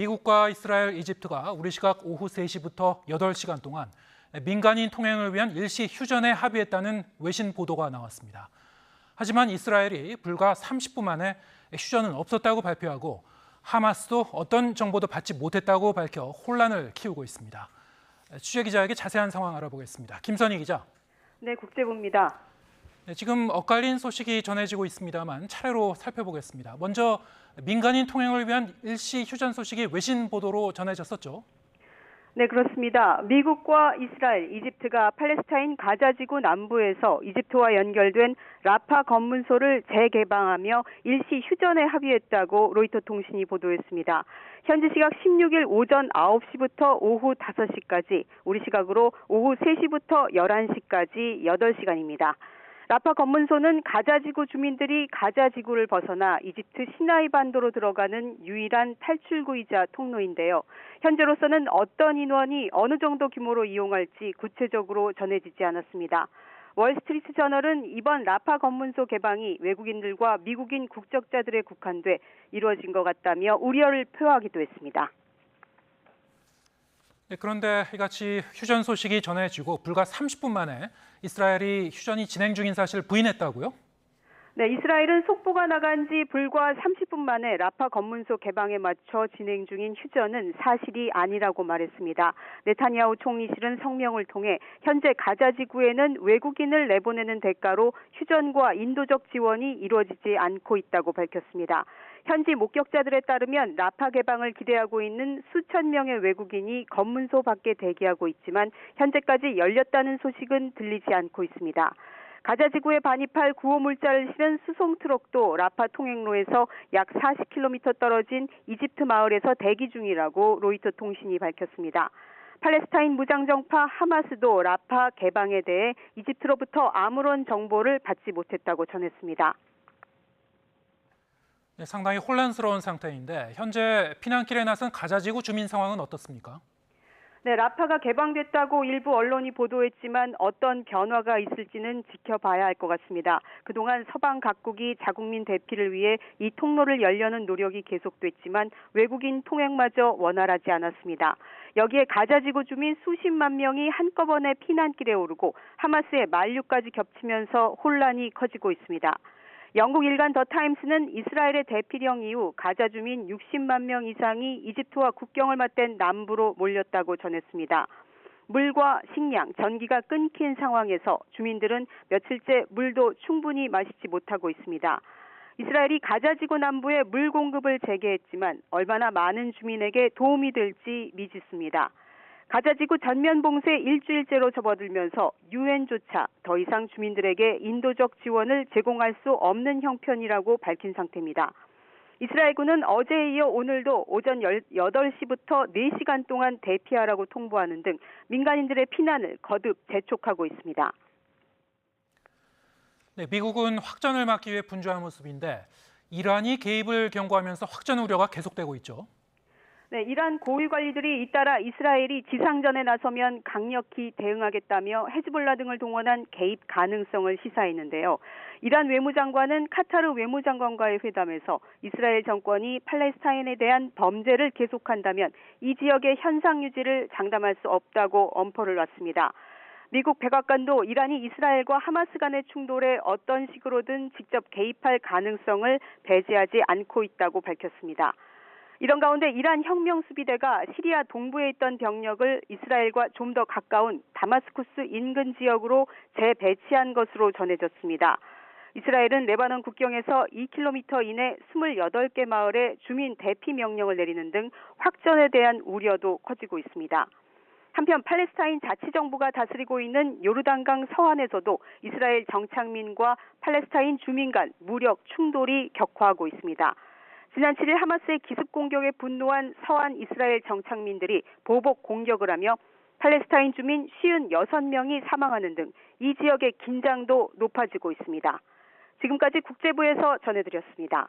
미국과 이스라엘, 이집트가 우리 시각 오후 3시부터 8시간 동안 민간인 통행을 위한 일시 휴전에 합의했다는 외신 보도가 나왔습니다. 하지만 이스라엘이 불과 30분 만에 휴전은 없었다고 발표하고 하마스도 어떤 정보도 받지 못했다고 밝혀 혼란을 키우고 있습니다. 취재기자에게 자세한 상황 알아보겠습니다. 김선희 기자. 네, 국제부입니다. 지금 엇갈린 소식이 전해지고 있습니다만 차례로 살펴보겠습니다. 먼저 민간인 통행을 위한 일시 휴전 소식이 외신 보도로 전해졌었죠. 네, 그렇습니다. 미국과 이스라엘, 이집트가 팔레스타인 가자지구 남부에서 이집트와 연결된 라파 검문소를 재개방하며 일시 휴전에 합의했다고 로이터 통신이 보도했습니다. 현지 시각 16일 오전 9시부터 오후 5시까지, 우리 시각으로 오후 3시부터 11시까지 8시간입니다. 라파 검문소는 가자지구 주민들이 가자지구를 벗어나 이집트 시나이 반도로 들어가는 유일한 탈출구이자 통로인데요. 현재로서는 어떤 인원이 어느 정도 규모로 이용할지 구체적으로 전해지지 않았습니다. 월스트리트 저널은 이번 라파 검문소 개방이 외국인들과 미국인 국적자들에 국한돼 이루어진 것 같다며 우려를 표하기도 했습니다. 네, 그런데 이같이 휴전 소식이 전해지고 불과 30분 만에 이스라엘이 휴전이 진행 중인 사실을 부인했다고요? 네, 이스라엘은 속보가 나간 지 불과 30분 만에 라파 검문소 개방에 맞춰 진행 중인 휴전은 사실이 아니라고 말했습니다. 네타냐후 총리실은 성명을 통해 현재 가자지구에는 외국인을 내보내는 대가로 휴전과 인도적 지원이 이루어지지 않고 있다고 밝혔습니다. 현지 목격자들에 따르면 라파 개방을 기대하고 있는 수천 명의 외국인이 검문소 밖에 대기하고 있지만 현재까지 열렸다는 소식은 들리지 않고 있습니다. 가자지구에 반입할 구호물자를 실은 수송 트럭도 라파 통행로에서 약 40km 떨어진 이집트 마을에서 대기 중이라고 로이터 통신이 밝혔습니다. 팔레스타인 무장정파 하마스도 라파 개방에 대해 이집트로부터 아무런 정보를 받지 못했다고 전했습니다. 네, 상당히 혼란스러운 상태인데 현재 피난길에 나선 가자지구 주민 상황은 어떻습니까? 네, 라파가 개방됐다고 일부 언론이 보도했지만 어떤 변화가 있을지는 지켜봐야 할 것 같습니다. 그동안 서방 각국이 자국민 대피를 위해 이 통로를 열려는 노력이 계속됐지만 외국인 통행마저 원활하지 않았습니다. 여기에 가자지구 주민 수십만 명이 한꺼번에 피난길에 오르고 하마스의 만류까지 겹치면서 혼란이 커지고 있습니다. 영국 일간 더 타임스는 이스라엘의 대피령 이후 가자 주민 60만 명 이상이 이집트와 국경을 맞댄 남부로 몰렸다고 전했습니다. 물과 식량, 전기가 끊긴 상황에서 주민들은 며칠째 물도 충분히 마시지 못하고 있습니다. 이스라엘이 가자지구 남부에 물 공급을 재개했지만 얼마나 많은 주민에게 도움이 될지 미지수입니다. 가자지구 전면 봉쇄 일주일째로 접어들면서 유엔조차 더 이상 주민들에게 인도적 지원을 제공할 수 없는 형편이라고 밝힌 상태입니다. 이스라엘군은 어제에 이어 오늘도 오전 8시부터 4시간 동안 대피하라고 통보하는 등 민간인들의 피난을 거듭 재촉하고 있습니다. 네, 미국은 확전을 막기 위해 분주한 모습인데 이란이 개입을 경고하면서 확전 우려가 계속되고 있죠. 네, 이란 고위 관리들이 잇따라 이스라엘이 지상전에 나서면 강력히 대응하겠다며 헤즈볼라 등을 동원한 개입 가능성을 시사했는데요. 이란 외무장관은 카타르 외무장관과의 회담에서 이스라엘 정권이 팔레스타인에 대한 범죄를 계속한다면 이 지역의 현상 유지를 장담할 수 없다고 엄포를 놨습니다. 미국 백악관도 이란이 이스라엘과 하마스 간의 충돌에 어떤 식으로든 직접 개입할 가능성을 배제하지 않고 있다고 밝혔습니다. 이런 가운데 이란 혁명수비대가 시리아 동부에 있던 병력을 이스라엘과 좀 더 가까운 다마스쿠스 인근 지역으로 재배치한 것으로 전해졌습니다. 이스라엘은 레바논 국경에서 2km 이내 28개 마을에 주민 대피 명령을 내리는 등 확전에 대한 우려도 커지고 있습니다. 한편 팔레스타인 자치정부가 다스리고 있는 요르단강 서안에서도 이스라엘 정착민과 팔레스타인 주민 간 무력 충돌이 격화하고 있습니다. 지난 7일 하마스의 기습 공격에 분노한 서안 이스라엘 정착민들이 보복 공격을 하며 팔레스타인 주민 56명이 사망하는 등 이 지역의 긴장도 높아지고 있습니다. 지금까지 국제부에서 전해드렸습니다.